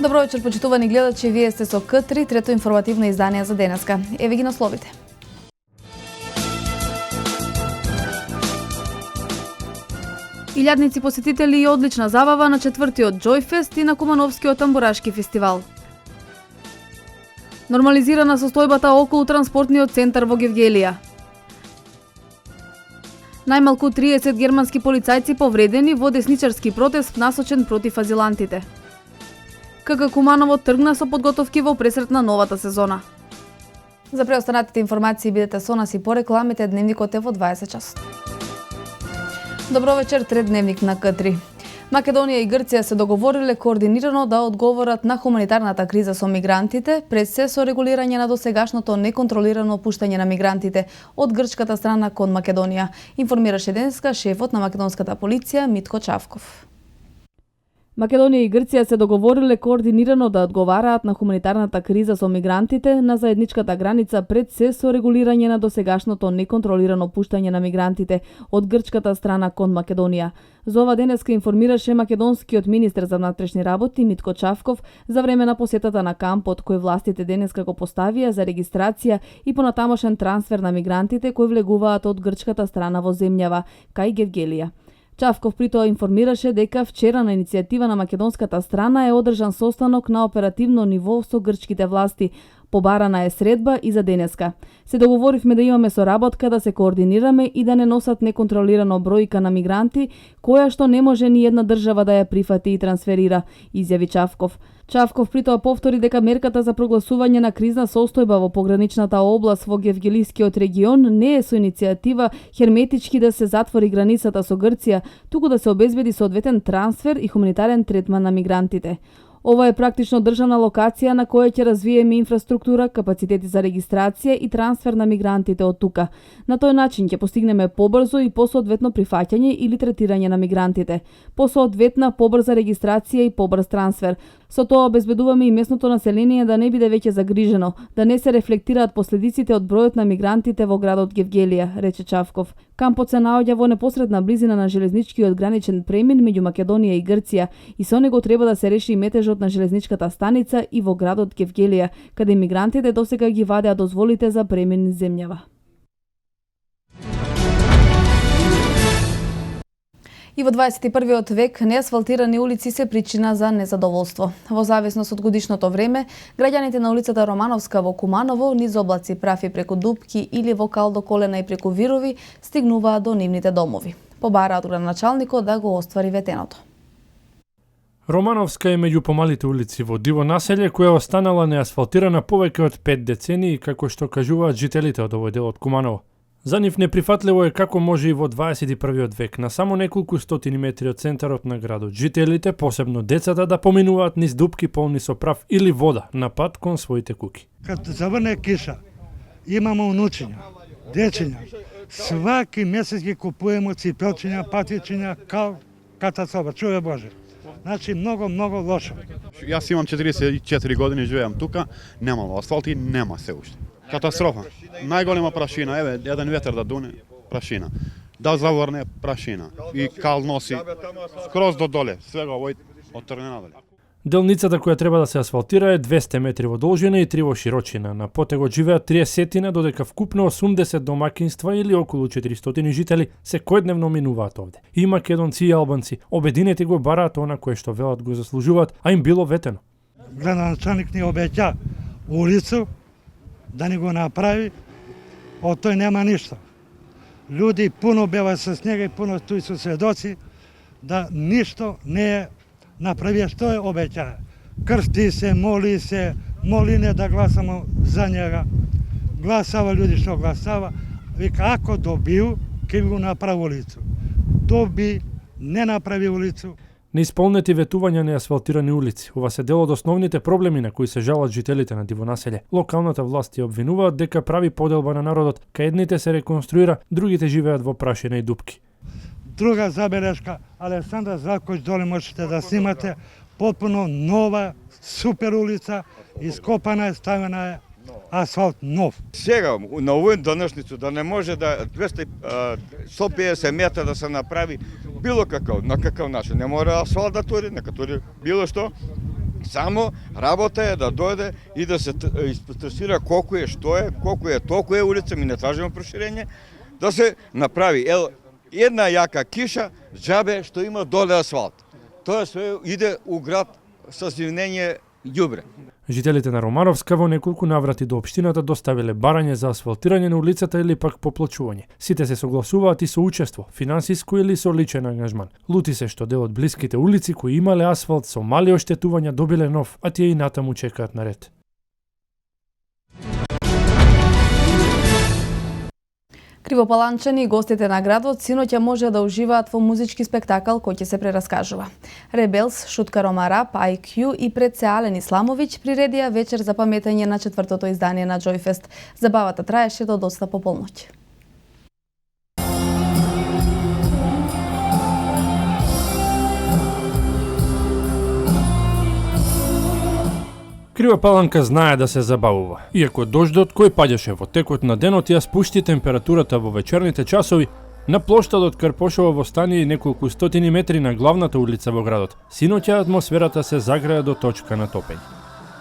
Добро вечер, почитувани гледачи, вие сте со К3, трето информативно издание за денеска. Еве ги насловите. Илјадници посетители и одлична забава на четвртиот Джојфест и на Кумановскиот тамбурашки фестивал. Нормализирана состојбата околу транспортниот центар во Гевгелија. Најмалку 30 германски полицајци повредени во десничарски протест насочен против азилантите. КК Куманово тргна со подготовки во пресрет на новата сезона. За преостанатите информации бидете со нас и по рекламите, дневникот е во 20 часот. Добро вечер, трет дневник на К3. Македонија и Грција се договориле координирано да одговорат на хуманитарната криза со мигрантите, пред се со регулирање на досегашното неконтролирано пуштање на мигрантите од грчката страна кон Македонија, информираше денеска шефот на македонската полиција Митко Чавков. Македонија и Грција се договориле координирано да одговараат на хуманитарната криза со мигрантите на заедничката граница, пред се со регулирање на досегашното неконтролирано пуштање на мигрантите од грчката страна кон Македонија. За ова денеска информираше македонскиот министер за внатрешни работи Митко Чавков за време на посетата на кампот кој властите денеска го поставија за регистрација и понатамошен трансфер на мигрантите кои влегуваат од грчката страна во земјава кај Гевгелија. Чавков при тоа информираше дека вчера на иницијатива на македонската страна е одржан состанок на оперативно ниво со грчките власти. Побарана е средба и за денеска. Се договоривме да имаме соработка, да се координираме и да не носат неконтролирано бројка на мигранти, која што не може ни една држава да ја прифати и трансферира, изјави Чавков. Чавков при тоа повтори дека мерката за прогласување на кризна состојба во пограничната област во Гевгелискиот регион не е со иницијатива херметички да се затвори границата со Грција, туку да се обезбеди соодветен трансфер и хуманитарен третман на мигрантите. Ова е практично државна локација на која ќе развиеме инфраструктура, капацитети за регистрација и трансфер на мигрантите од тука. На тој начин ќе постигнеме побрзо и посоодветно прифаќање или третирање на мигрантите, посоодветна побрза регистрација и побрз трансфер. Со тоа обезбедуваме и местното население да не биде веќе загрижено, да не се рефлектираат последиците од бројот на мигрантите во градот Гевгелија, рече Чавков. Кампот се наоѓа во непосредна близина на железничкиот граничен премин меѓу Македонија и Грција и со него треба да се реши и метежот на железничката станица и во градот Гевгелија, каде мигрантите досега ги вадеа дозволите за премин низ земјава. И во 21. век неасфалтирани улици се причина за незадоволство. Во зависност од годишното време, граѓаните на улицата Романовска во Куманово низ облаци прафи преку дупки или во калдо колена и преку вирови стигнуваат до нивните домови. Побараат градоначалникот да го оствари ветеното. Романовска е меѓу помалите улици во диво населје која останала неасфалтирана повеќе од 5 децении, како што кажуваат жителите од овој дел од Куманово. За нив неприфатливо е како може и во 21. век, на само неколку стотини метри од центарот на градот, жителите, посебно децата, да поминуваат низ дупки полни со прав или вода на пат кон своите куќи. Кад заврне киша, имаме унучиња, дечиња. Сваки месец ги купуваме ципелчиња, патичиња, кал, катастрофа, чуе Боже. Значи многу лошо. Јас имам 44 години, живеам тука, немало асфалт и нема се уште. Катастрофа. Најголема прашина, еве, еден ветер да дуне, прашина. Да заврне, прашина. И кал носи скроз до доле, свега овој оттрне надоле. Делницата која треба да се асфалтира е 200 метри во должина и 3 во широчина. На потегот живеат 30, додека вкупно 80 домакинства или околу 400 жители секојдневно минуваат овде. И македонци и албанци, обединети го бараат она кое што велат го заслужуваат, а им било ветено. Градоначалник ни обеќа улицу да ни го направи, од тој нема ништо. Луѓе пуно беа со снега и пуно тој со сведоци да ништо не е направија што е обеќае. Крсти се, моли не да гласамо за njega. Гласава луѓе што гласава. Вика, ако добиу, ќе го направи улицу. Доби, не направи улицу. Неисполнети ветувања неасфалтирани улици. Ова се дел од основните проблеми на кои се жалат жителите на диво населје. Локалната власт ја обвинуваат дека прави поделба на народот, кај едните се реконструира, другите живеат во прашина и дупки. Друга забелешка, Александра Здравковиќ, доле можете да снимате, потпуно нова, супер улица, ископана е, ставена е асфалт нов. Сега, на овој денешницу, да не може да 150 метра да се направи било каков, на каков начин. Не мора асфалт да тури, нека тури било што. Само работа е да дојде и да се испотесира колку е, што е, колку е, толку е улица, ми не тражиме проширење, да се направи. Една јака киша, џабе што има доле асфалт. Тоа све иде у град со зивнење ѓубре. Жителите на Романовска во неколку наврати до општината доставиле барање за асфалтирање на улицата или пак поплачување. Сите се согласуваат и со учество, финансиско или со личен ангажман. Лути се што дел од блиските улици кои имале асфалт со мали оштетувања добиле нов, а тие и натаму чекаат на ред. Кривопаланчани и гостите на градот синоќа може да уживаат во музички спектакл кој ќе се прераскажува. Ребелс, Шутка Рома Рап, IQ и пред се Ален Исламовиќ приредија вечер за паметење на 4-то издание на Џојфест. Забавата траеше до доста по полноќ. Крива Паланка знае да се забавува. Иако дождот кој паѓаше во текот на денот ја спушти температурата во вечерните часови, на плоштадот Карпошово во стани и неколку стотини метри на главната улица во градот, синоќа атмосферата се загреа до точка на топење.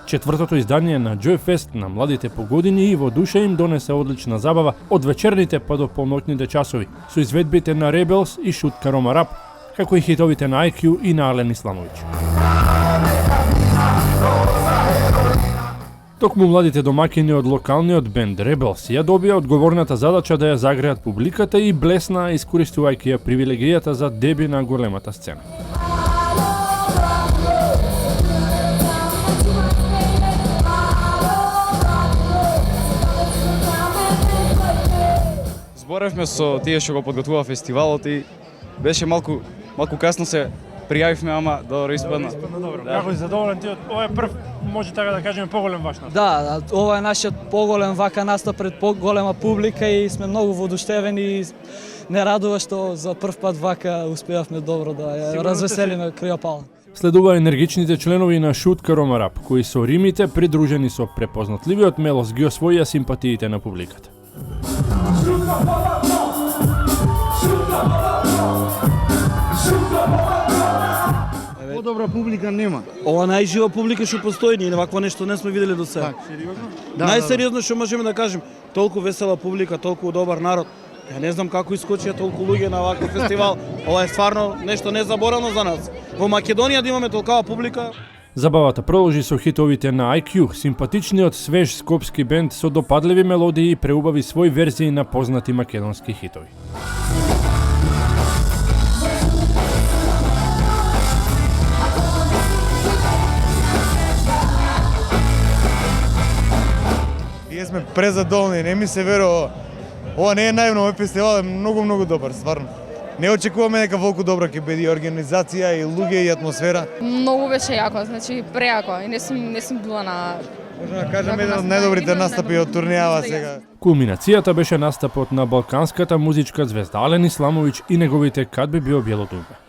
4-то издание на Џојфест на младите по години и во душа им донесе одлична забава од вечерните па до полноќните часови, со изведбите на Ребелс и Шутка Рома Рап, како и хитовите на IQ и на Ален Исламовиќ. Токму младите домакини од локалниот бенд Rebels ја добија одговорната задача да ја загреат публиката и блесна искористувајќи ја привилегијата за деби на големата сцена. Зборевме со тие што го подготвува фестивалот и беше малку касно се пријавивме, ама добро испадна. Добро. Како си задоволен ти од овој прв, може така да кажеме, поголем ваш настап? Да, ова е нашиот поголем вака настап пред поголема публика и сме многу воодуштевени и не радува што за прв пат вака успеавме добро да ја развеселиме Крива Паланка. Следува енергичните членови на Шутка Рома Рап, кои со римите придружени со препознатливиот мелос ги освоија симпатиите на публиката. Подобра публика нема. Ова најжива публика што постои, ние вакво нешто не сме виделе до сега. Сериозно? Најсериозно што можеме да кажем, толку весела публика, толку добар народ. Ја не знам како искочија толку луѓе на ваков фестивал. Ова е стварно нешто незаборавно за нас. Во Македонија да имаме толкава публика. Забавата продолжи со хитовите на IQ, симпатичниот свеж скопски бенд со допадливи мелодии и преубави свој верзии на познати македонски хитови. Ние сме презадоволни, не ми се верува. Ова не е наивно, овој фестивал е многу добар, стварно. Не очекуваме дека волку добра ќе биде и организација и луѓе и атмосфера. Многу беше јако, значи прејако и не сум била на Можеме да кажеме еден од најдобрите настапи од турнејава сега. Кулминацијата беше настапот на балканската музичка звезда Ален Исламовиќ и неговите Кад би био биело дugme.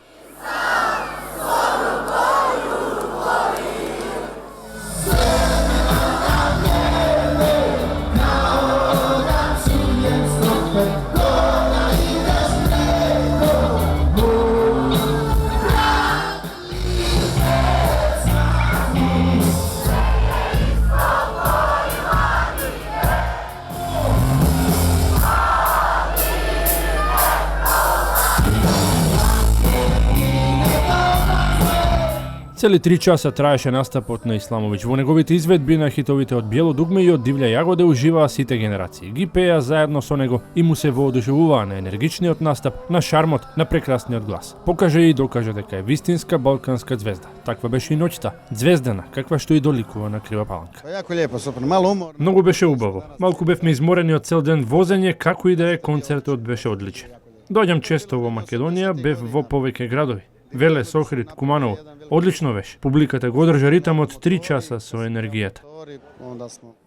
Цели 3 часа траеше настапот на Исламовиќ. Во неговите изведби на хитовите од Биело дугме и од Дивља јагоде уживаа сите генерации. Ги пеа заедно со него и му се воодушевуваа на енергичниот настап, на шармот, на прекрасниот глас. Покаже и докаже дека е вистинска балканска звезда. Таква беше и ноќта, звездена, каква што и доликува на Крива Паланка. Јако лепо, супер, мало умор. Многу беше убаво. Малку бевме изморени од цел ден возење, како и да е, концертот беше одличен. Доаѓам често во Македонија, бев во повеќе градови. Велес, Охрид, Куманово. Одлично беше. Публиката го одржа ритамот 3 часа со енергијата.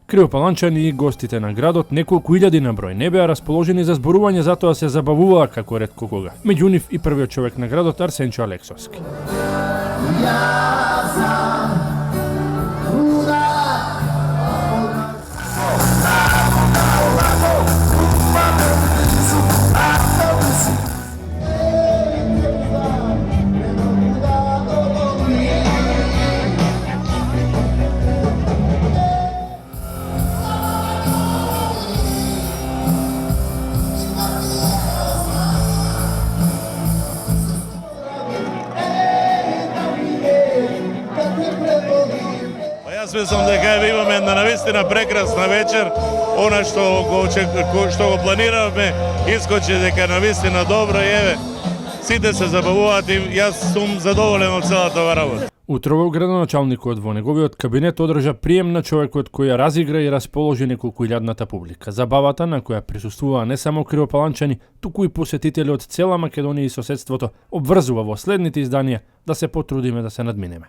Кривопаланчани и гостите на градот, неколку илјади на број, не беа расположени за зборување, затоа се забавуваа како ретко кога. Меѓу нив и првиот човек на градот Арсенчо Алексовски. Јас мислам дека имаме една навистина прекрасна вечер. Она што го планиравме искочи дека навистина добро и еве сите се забавуваат и јас сум задоволен од целата ова работа. Утрово градоначалникот во неговиот кабинет одржа прием на човекот кој ја разигра и расположи неколку илјадната публика. Забавата на која присуствуваа не само кривопаланчани, туку и посетители од цела Македонија и соседството, обврзува во следните изданија да се потрудиме да се надминеме.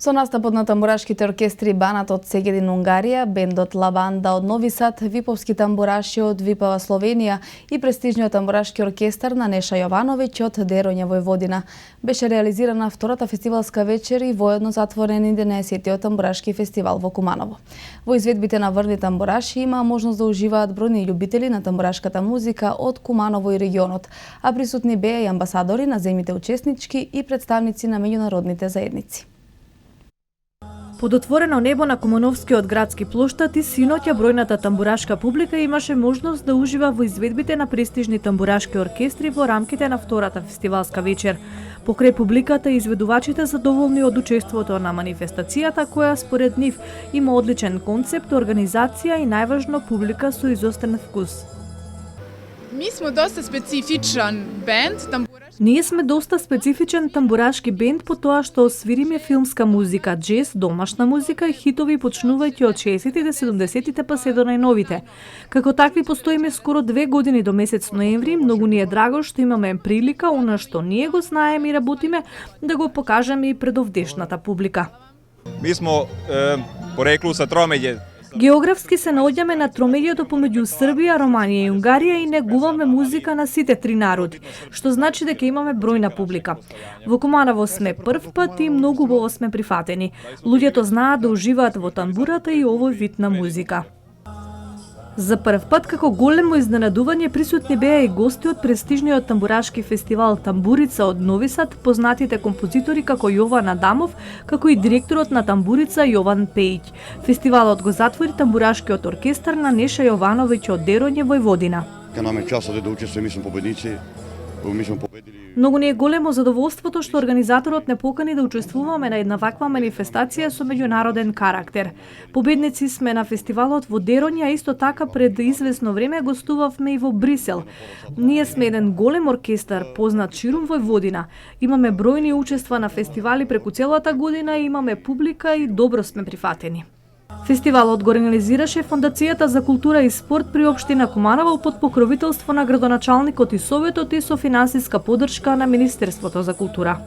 Со настапот на тамбурашките оркестри Банат од Сегедин, Унгарија, бендот Лаванда од Нови Сад, виповски тамбураши од Випава, Словенија и престижниот тамбурашки оркестар на Неша Јовановиќ од Дероња, Војводина, беше реализирана втората фестивалска вечер и воедно затворен 11-тиот тамбурашки фестивал во Куманово. Во изведбите на врвни тамбураши има можност да уживаат бројни љубители на тамбурашката музика од Куманово и регионот, а присутни беа и амбасадори на земјите учеснички и представници на меѓународните заедници. Под отворено небо на Кумановскиот градски плоштад и синоќа бројната тамбурашка публика имаше можност да ужива во изведбите на престижни тамбурашки оркестри во рамките на втората фестивалска вечер. Покрај публиката и изведувачите задоволни од учеството на манифестацијата, која според нив има одличен концепт, организација и најважно публика со изостен вкус. Ние сме доста специфичен тамбурашки бенд по тоа што свириме филмска музика, джез, домашна музика и хитови почнувајќи од 60-тите, 70-тите па се до најновите. Како такви постоиме скоро 2 години до месец ноември, многу ни е драго што имаме прилика, она што ние го знаеме и работиме, да го покажеме и пред овдешната публика. Mi smo poreklu sa Tromeđe. Географски се наоѓаме на тромеѓето помеѓу Србија, Романија и Унгарија и негуваме музика на сите три народи, што значи дека имаме бројна публика. Во Куманово сме прв пат и многу убаво сме прифатени. Луѓето знаат да уживаат во тамбурата и овој вид на музика. За прв пат како големо изненадување присутни беа и гости од престижниот тамбурашки фестивал Тамбурица од Нови Сад, познатите композитори како Јован Адамов, како и директорот на Тамбурица Јован Пејќ. Фестивалот го затвори тамбурашкиот оркестар на Неша Јовановиќ од Дероње, Војводина. Ка нам е часот да учествуваме, ми сме победници. Многу ни е големо задоволството што организаторот не покани да учествуваме на една ваква манифестација со меѓународен карактер. Победници сме на фестивалот во Дероње, а исто така пред извесно време гостувавме и во Брисел. Ние сме еден голем оркестар, познат ширум Војводина. Имаме бројни учества на фестивали преку целата година, имаме публика и добро сме прифатени. Фестивалот го организираше Фондацијата за култура и спорт при општина Куманово под покровителство на градоначалникот и советот и со финансиска поддршка на Министерството за култура.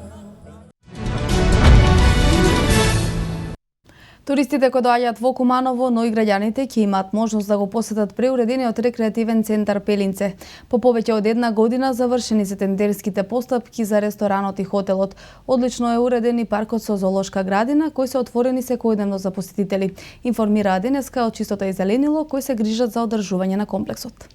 Туристите кои доаѓаат во Куманово, но и граѓаните ќе имаат можност да го посетат преуредениот рекреативен центар Пелинце. По повеќе од една година завршени се тендерските постапки за ресторанот и хотелот. Одлично е уреден и паркот со зоолошка градина, кои се отворени секојдневно за посетители. Информираа денеска од Чистота и зеленило, кои се грижат за одржување на комплексот.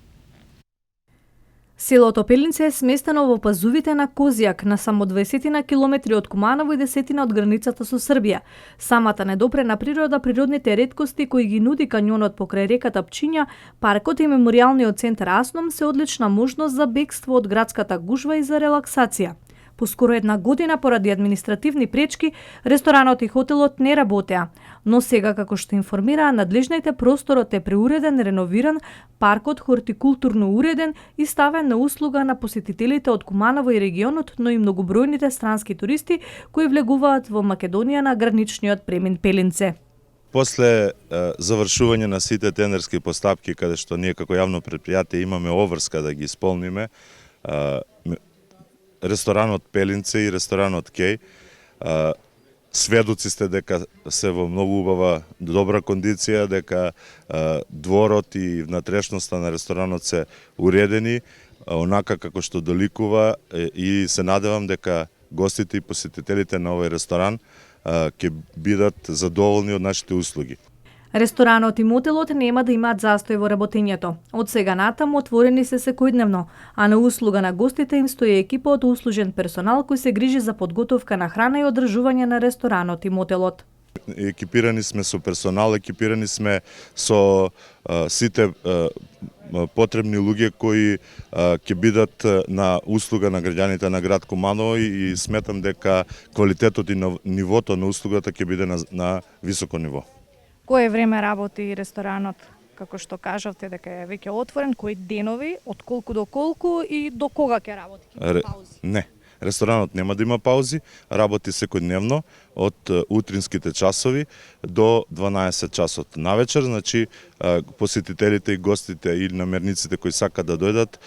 Селото Пелинце е сместено во пазувите на Козјак, на само 20 на километри од Куманово и 10 од границата со Србија. Самата недопрена природа, природните реткости кои ги нуди кањонот покрај реката Пчиња, паркот и меморијалниот центар Асном се одлична можност за бегство од градската гужва и за релаксација. По скоро една година поради административни пречки, ресторанот и хотелот не работеа, но сега, како што информираа надлежните, просторот е преуреден, реновиран, паркот хортикултурно уреден и ставен на услуга на посетителите од Куманово и регионот, но и многобројните странски туристи кои влегуваат во Македонија на граничниот премин Пелинце. После завршување на сите тендерски постапки, каде што ние како јавно предпријатие имаме обврска да ги исполниме, ресторанот Пелинце и ресторанот Кеј, сведоци сте дека се во многу убава, добра кондиција, дека дворот и внатрешноста на ресторанот се уредени, онака како што доликува, и се надевам дека гостите и посетителите на овој ресторан ќе бидат задоволни од нашите услуги. Ресторанот и мотелот нема да имаат застој во работењето. Од сега натаму отворени се секојдневно, а на услуга на гостите им стои екипа од услужен персонал кој се грижи за подготовка на храна и одржување на ресторанот и мотелот. Екипирани сме со персонал, екипирани сме со сите потребни луѓе кои ќе бидат на услуга на граѓаните на град Куманово и сметам дека квалитетот и нивото на услугата ќе биде на високо ниво. Кое време работи ресторанот? Како што кажавте дека е веќе отворен, кои денови, од колку до колку и до кога ќе работи? Не. Ресторанот нема да има паузи, работи секојдневно од утринските часови до 12 часот навечер, значи посетителите и гостите или намерниците кои сакат да дојдат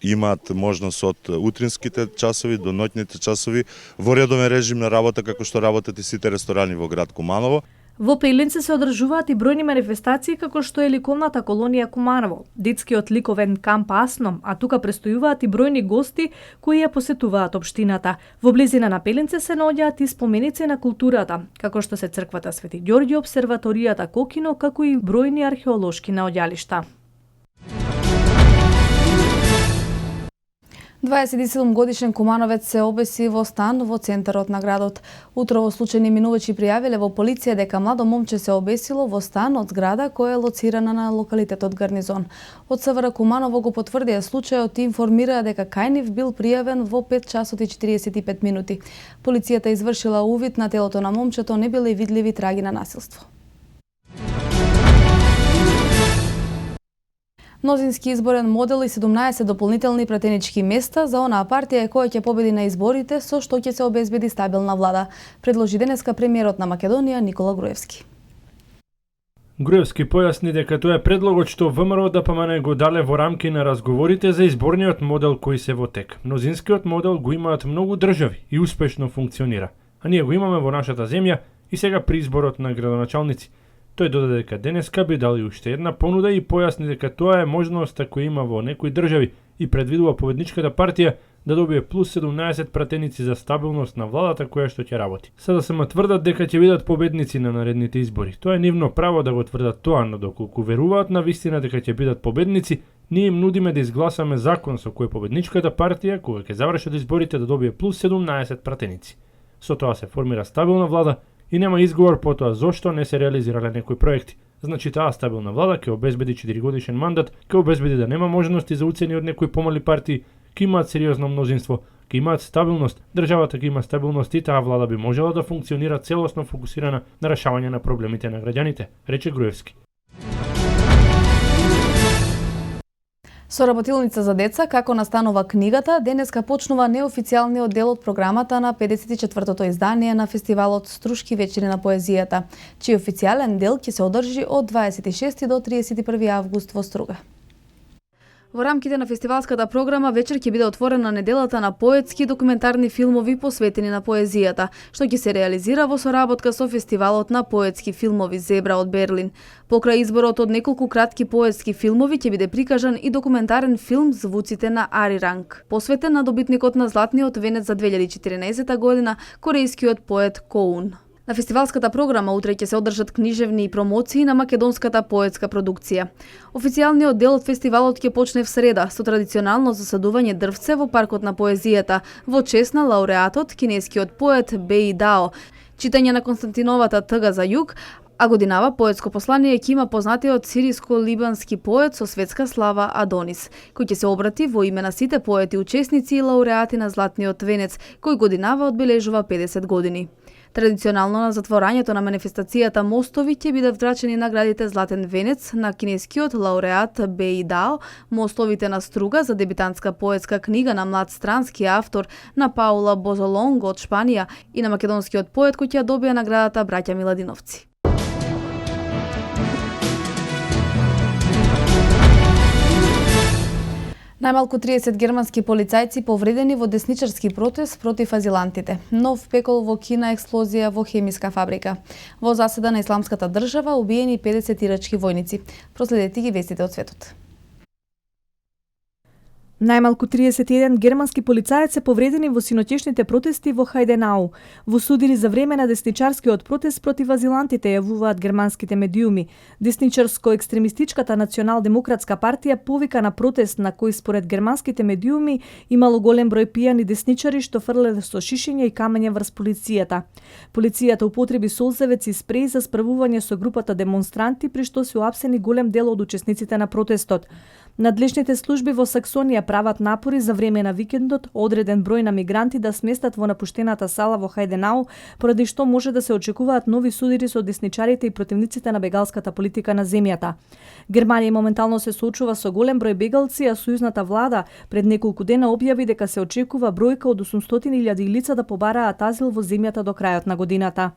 имаат можност од утринските часови до ноќните часови во редовен режим на работа како што работат и сите ресторани во град Куманово. Во Пејлинце се одржуваат и бројни манифестации како што е ликовната колонија Куманово, детскиот ликовен камп Асном, а тука престојуваат и бројни гости кои ја посетуваат општината. Во близина на Пејлинце се наоѓаат и споменици на културата, како што се црквата Свети Ѓорѓе, обсерваторијата Кокино, како и бројни археолошки наоѓалишта. 27-годишен кумановец се обеси во стан во центарот на градот. Утрово случајни минувачи пријавиле во полиција дека младо момче се обесило во стан од зграда која е лоцирана на локалитетот Гарнизон. Од СВР Куманово го потврдија случајот и информираа дека кајнив бил пријавен во 5 часот и 45 минути. Полицијата извршила увид на телото на момчето, не биле видливи траги на насилство. Мнозински изборен модел и 17 дополнителни пратенички места за онаа партија која ќе победи на изборите, со што ќе се обезбеди стабилна влада, предложи денеска премиерот на Македонија Никола Груевски. Груевски појасни дека тоа е предлогот што ВМРО ДПМН го дале во рамки на разговорите за изборниот модел кој се во тек. Мнозинскиот модел го имаат многу држави и успешно функционира, а ние го имаме во нашата земја и сега при изборот на градоначалници. Тој додаде дека денеска би дали уште една понуда и појасни дека тоа е можноста која има во некои држави и предвидува победничката партија да добие плюс 17 пратеници за стабилност на владата која што ќе работи. Сега се тврдат дека ќе бидат победници на наредните избори. Тоа е нивно право да го тврдат тоа, но доколку веруваат на вистина дека ќе бидат победници, ние им нудиме да изгласаме закон со кој победничката партија кога ќе завршат изборите да добие плюс 17 пратеници. Со тоа се формира стабилна влада и нема изговор по тоа зошто не се реализирале некои проекти. Значи таа стабилна влада ќе обезбеди 4-годишен мандат, ќе обезбеди да нема можности за уцени од некои помали партии, ќе имаат сериозно мнозинство, ќе имаат стабилност, државата ќе има стабилност и таа влада би можела да функционира целосно фокусирана на решавање на проблемите на граѓаните, рече Груевски. Соработилница за деца, како настанува книгата, денеска почнува неофицијалниот дел од програмата на 54-тото издание на фестивалот Струшки вечери на поезијата, чиј официјален дел ќе се одржи од 26 до 31 август во Струга. Во рамките на фестивалската програма вечер ќе биде отворена неделата на поетски документарни филмови посветени на поезијата, што ќе се реализира во соработка со фестивалот на поетски филмови Зебра од Берлин. Покрај изборот од неколку кратки поетски филмови ќе биде прикажан и документарен филм Звуците на Ари Ранг, посветен на добитникот на Златниот венец за 2014 година, корејскиот поет Коун. На фестивалската програма утре ќе се одржат книжевни и промоции на македонската поетска продукција. Официјалниот дел од фестивалот ќе почне в среда со традиционално засадување дрвце во паркот на поезијата во чест на лауреатот, кинескиот поет Беи Дао, читање на Константиновата тъга за југ, а годинава поетско послание ќе има познатиот сириско-либански поет со светска слава Адонис, кој ќе се обрати во име на сите поети учесници и лауреати на Златниот венец, кој годинава одбележува 50 години. Традиционално на затворањето на манифестацијата Мостови ќе бидат врачени наградите Златен венец на кинескиот лауреат Беи Дао, Мостовите на Струга за дебитантска поетска книга на млад странски автор на Паула Бозолонго од Шпанија и на македонскиот поет кој ќе добија наградата Браќа Миладиновци. Најмалку 30 германски полицајци повредени во десничарски протест против азилантите. Нов пекол во Кина, експлозија во хемиска фабрика. Во заседа на Исламската држава убиени 50 ирачки војници. Проследете ги вестите од светот. Најмалку 31 германски полицајци се повредени во синоќешните протести во Хајденау. Во судири за време на десничарскиот протест против азилантите јавуваат германските медиуми. Десничарско-екстремистичката Национал-демократска партија повика на протест на кој според германските медиуми имало голем број пијани десничари што фрлеле со шишиња и камења врз полицијата. Полицијата употреби солзевец и спреј за справување со групата демонстранти, при што се уапсени голем дел од учесниците на протестот. Надлежните служби во Саксонија прават напори за време на викендот одреден број на мигранти да сместат во напуштената сала во Хајденау, поради што може да се очекуваат нови судири со десничарите и противниците на бегалската политика на земјата. Германија моментално се соочува со голем број бегалци, а сојузната влада пред неколку дена објави дека се очекува бројка од 800.000 лица да побараат азил во земјата до крајот на годината.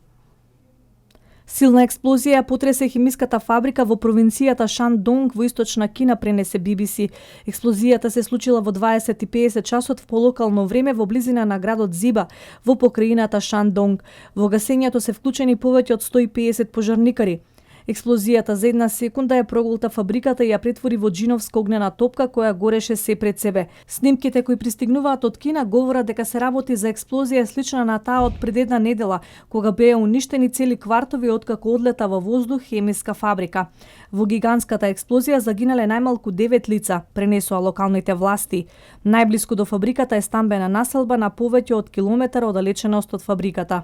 Силна експлозија потресе химиската фабрика во провинцијата Шандонг во источна Кина, пренесе BBC. Експлозијата се случила во 20:50 часот по локално време во близина на градот Зиба, во покраината Шандонг. Во гасењето се вклучени повеќе од 150 пожарникари. Експлозијата за една секунда ја проголта фабриката и ја претвори во джиновска огнена топка која гореше се пред себе. Снимките кои пристигнуваат од Кина говорат дека се работи за експлозија слична на таа од пред една недела, кога беа уништени цели квартови откако одлета во воздух хемиска фабрика. Во гигантската експлозија загинале најмалку 9 лица, пренесоа локалните власти. Најблиску до фабриката е стамбена населба на повеќе од километар оддалеченост од фабриката.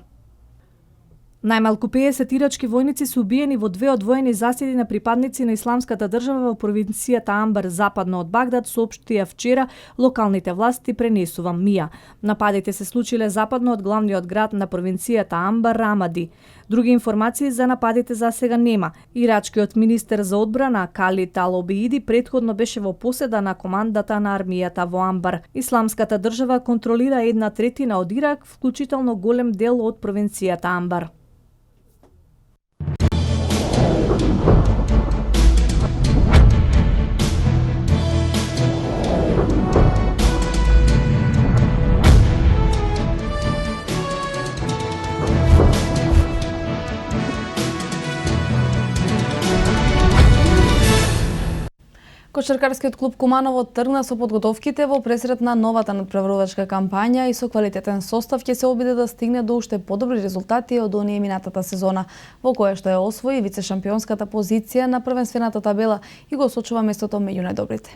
Најмалку 50 ирачки војници се убиени во две одвоени заседи на припадници на исламската држава во провинцијата Амбар, западно од Багдад, соопштија вчера локалните власти, пренесува МИА. Нападите се случиле западно од главниот град на провинцијата Амбар, Рамади. Други информации за нападите за сега нема. Ирачкиот министер за одбрана Кали Талобииди претходно беше во поседа на командата на армијата во Амбар. Исламската држава контролира 1/3 од Ирак, вклучително голем дел од провинцијата Амбар. Кошаркарскиот клуб Куманово тргна со подготовките во пресрет на новата надпреварувачка кампања и со квалитетен состав ќе се обиде да стигне до уште подобри резултати од оние минатата сезона, во која што ја освои вице-шампионската позиција на првенствената табела и го сочува местото меѓу најдобрите.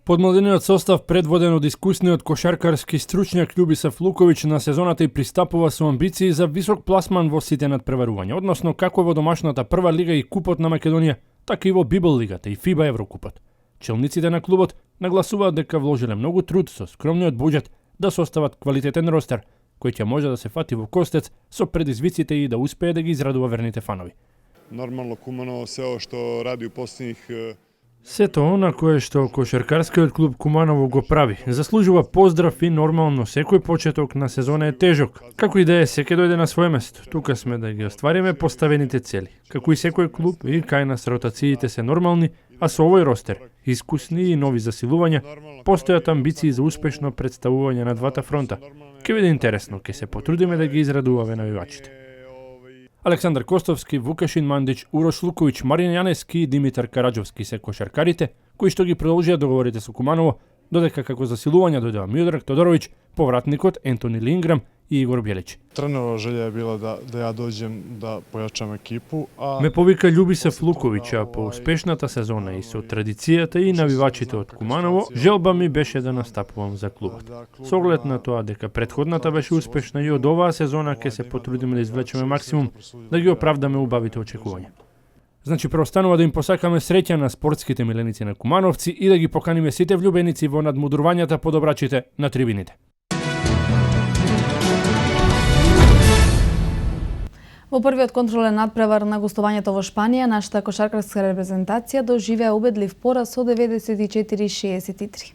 Подмладениот состав, предводен од искусниот кошаркарски стручњак Љубиса Флуковиќ, на сезоната и пристапува со амбиции за висок пласман во сите надпреварувања, односно како во домашната прва лига и купот на Македонија, така и во Библ лигата и ФИБА Еврокупот. Челниците на клубот нагласуваат дека вложиле многу труд со скромниот буџет да состават квалитетен ростер, кој ќе може да се фати во костец со предизвиците и да успее да ги израдува верните фанови. Нормално Куманово се што ради у последних Сето она кое што кошаркарскиот клуб Куманово го прави, заслужува поздрав и нормално секој почеток на сезона е тежок. Како и да е, секој дојде на свое место. Тука сме да ги оствариме поставените цели. Како и секој клуб, и кај нас ротациите се нормални, а со овој ростер, искусни и нови засилувања, постојат амбиции за успешно представување на двата фронта. Ке биде интересно, ке се потрудиме да ги израдуваме навивачите. Александар Костовски, Вукашин Мандич, Урош Луковиќ, Марин Јанески и Димитар Караџовски се кошаркарите, кои што ги продолжија договорите со Куманово, додека како засилувања дојдеа Миодраг Тодоровиќ, повратникот Ентони Линграм и Игор Бјелич. Тренерова желја е била да ја доđем да појачам екипу, Ме повика Љубиса Флуковиќ, а по успешната сезона и со традицијата и навивачите од Куманово, желба ми беше да настапувам за клубот. Со оглед на тоа дека претходната беше успешна и од оваа сезона ќе се потрудиме да извлечеме максимум, да ги оправдаме убавите очекувања. Значи преостанува да им посакаме среќа на спортските миленици на кумановци и да ги поканиме сите влюбеници во надмудрувањата подобрачите на трибините. Во првиот контролен надпревар на гостувањето во Шпанија, нашата кошаркарска репрезентација доживеа убедлив пораз со 94-63.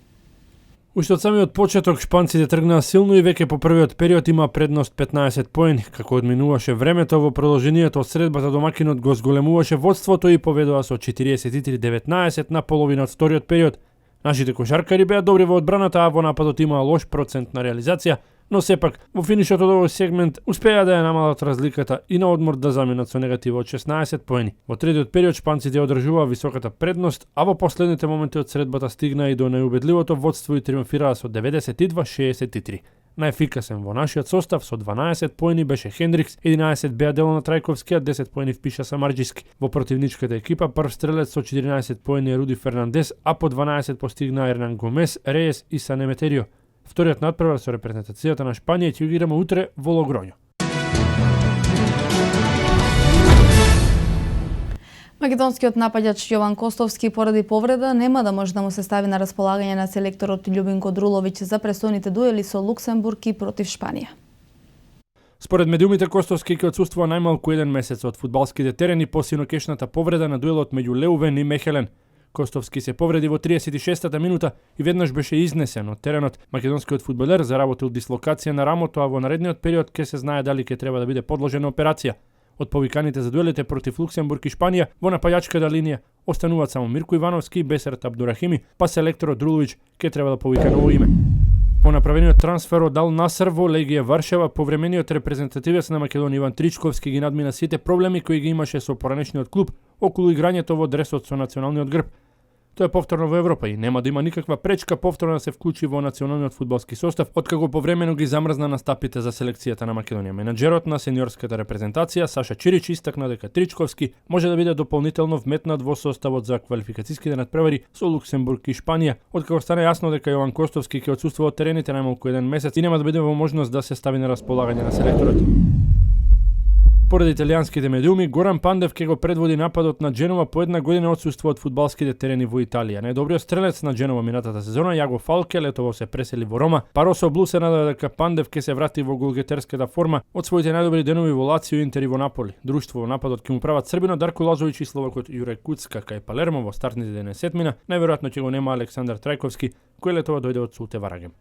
Уште од самиот почеток шпанците тргнаа силно и веќе по првиот период има предност 15 поени. Како одминуваше времето во продолжението од средбата, домакинот го зголемуваше водството и поведува со 43-19 на половина од вториот период. Нашите кошаркари беа добри во одбраната, а во нападот имаа лош процент на реализација, Но сепак, во финишот од овој сегмент успеа да ја намалат разликата и на одмор да заменат со негатива од 16 поени. Во третиот период шпанците одржуваа високата предност, а во последните моменти од средбата стигнаа и до најубедливото водство и триумфираа со 92-63. Најефикасен во нашиот состав со 12 поени беше Хендрикс, 11 беа Делона Трајковски, а 10 поени впиша Самарџиски. Во противничката екипа прв стрелец со 14 поени е Руди Фернандес, а по 12 постигнаа Ернан Гомес, Реес и Сане Метерио. Вториот натпревар со репрезентацијата на Шпанија ќе ги играме утре во Логроњо. Македонскиот напаѓач Јован Костовски поради повреда нема да може да му се стави на располагање на селекторот Љубинко Друловиќ за престојните дуели со Луксембург и против Шпанија. Според медиумите, Костовски ќе отсуствува најмалку 1 месец од фудбалските терени по синокешната повреда на дуелот меѓу Леувен и Мехелен. Костовски се повреди во 36-та минута и веднаш беше изнесен од теренот. Македонскиот фудбалер заработил дислокација на рамото, а во наредниот период ќе се знае дали ќе треба да биде подложен на операција. Од повиканите за дуелите против Луксембург и Шпанија во напаѓачката линија остануваат само Мирко Ивановски и Бесерт Абдурахими, па селекторот Друловиќ ќе треба да повика ново име. По направениот трансфер од Ал Наср во Легија Варшава, повремениот репрезентативец на Македонија Иван Тричковски ги надмина сите проблеми кои ги имаше со поранешниот клуб околу играњето во дресот со националниот грб. Тој е повторно во Европа и нема да има никаква пречка повторно да се вклучи во националниот фудбалски состав, откако повремено ги замрзна настапите за селекцијата на Македонија. Менаџерот на сениорската репрезентација Саша Чирич истакна дека Тричковски може да биде дополнително вметнат во составот за квалификацијските надпревари со Луксембург и Шпанија, откако стана јасно дека Јован Костовски ќе отсуствува од терените најмалку 1 месец и нема да биде во можност да се стави на располагање на селекторот. Поради италијанските медиуми, Горан Пандев ќе го предводи нападот на Дженова по 1 година отсуство од фудбалските терени во Италија. Најдобриот стрелец на Дженова минатата сезона, Јаго Фалке, летово се пресели во Рома. Паросо Блу се надева дека Пандев ќе се врати во голгетерската форма од своите најдобри денови во Лацио, Интер и во Наполи. Друштво во нападот ќе му прават србинот Дарко Лазовиќ и словакот Јуре Куцка кај Палермо во стартните 10 најверојатно ќе го нема Александар Трајковски, кој летово дојде од Султе Варагем.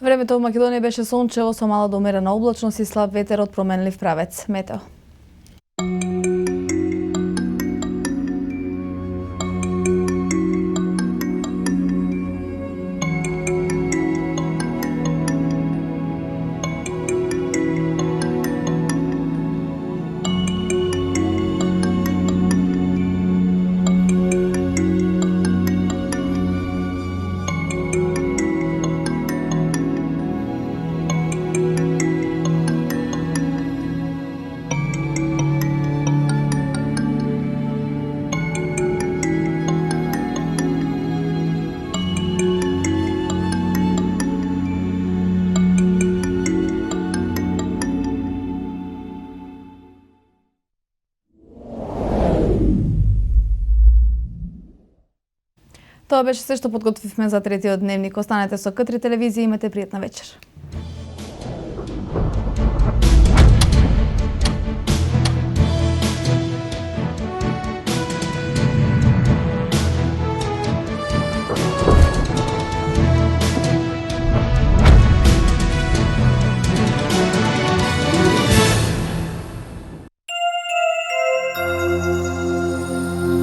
Времето во Македонија беше сончево со мала до умерена облачност и слаб ветер од променлив правец. Метео. Тоа беше се што подготвивме за третиот дневник. Останете со К3 телевизија и имате пријатна вечер.